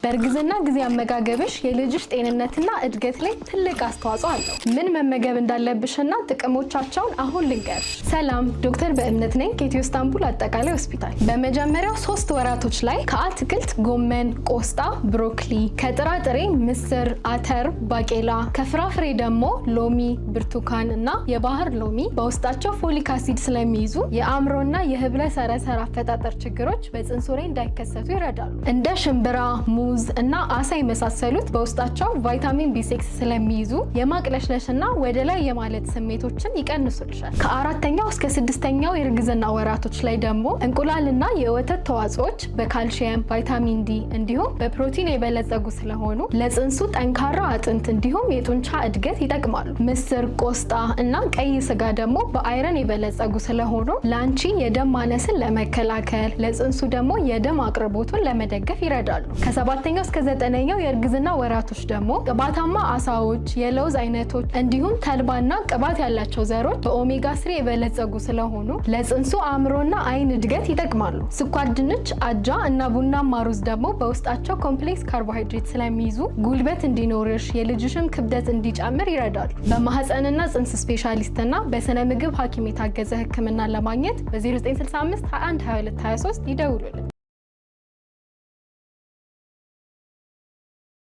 በእርግዝና ጊዜ አመጋገብሽ የልጅሽ ጤንነትና እድገት ላይ ትልቅ አስተዋጽኦ አለው። ምን መመገብ እንዳለብሽና ጥቅሞቻቸውን አሁን ልንገርሽ። ሰላም፣ ዶክተር በእምነት ነኝ ከኢትዮ ኢስታንቡል አጠቃላይ ሆስፒታል። በመጀመሪያው 3 ወራቶች ላይ ከአትክልት ጎመን፣ ቆስጣ፣ ብሮኮሊ፣ ከጥራጥሬ ምስር፣ አተር፣ ባቄላ፣ ከፍራፍሬ ደግሞ ሎሚ፣ ብርቱካን እና የባህር ሎሚ በውስጣቸው ፎሊክ አሲድ ስለሚይዙ የአእምሮና የህብለ ሰረሰር አፈጣጠር ችግሮች በጽንሱ ላይ እንዳይከሰቱ ይረዳሉ። እንደ ሽምብራ፣ ሙዝ እና አሳ የመሳሰሉት በውስጣቸው ቫይታሚን ቢ6 ስለሚይዙ የማቅለሽለሽና ወደ ላይ የማለት ስሜቶችን ይቀንሱልሻል። ከ4ኛው እስከ 6ኛው የእርግዝና ወራቶች ላይ ደግሞ እንቁላልና የወተት ተዋጽኦች በካልሲየም፣ ቫይታሚን ዲ እንዲሁም በፕሮቲን የበለጸጉ ስለሆኑ ለጽንሱ ጠንካራ አጥንት እንዲሁም የጡንቻ እድገት ይጠቅማሉ። ምስር፣ ቆስጣ እና ቀይ ስጋ ደግሞ በአይረን የበለጸጉ ስለሆኑ ለአንቺ የደም ማነስን ለመከላከል ለጽንሱ ደግሞ የደም አቅርቦቱን ለመደገፍ ይረዳሉ። ከ7ኛው እስከ 9ኛው የእርግዝና ወራቶች ደግሞ ቅባታማ አሳዎች፣ የለውዝ አይነቶች እንዲሁም ተልባና ቅባት ያላቸው ዘሮች በኦሜጋ 3 የበለጸጉ ስለሆኑ ለጽንሱ አእምሮና አይን እድገት ይጠቅማሉ። ስኳር ድንች፣ አጃ እና ቡናማ ሩዝ ደግሞ በውስጣቸው ኮምፕሌክስ ካርቦሃይድሬት ስለሚይዙ ጉልበት እንዲኖርሽ የልጅሽም ክብደት እንዲጨምር ይረዳሉ። በማህፀንና ጽንስ ስፔሻሊስትና በስነ ምግብ ሐኪም የታገዘ ህክምና ለማግኘት በ0965 21 22 23 ይደውሉልን።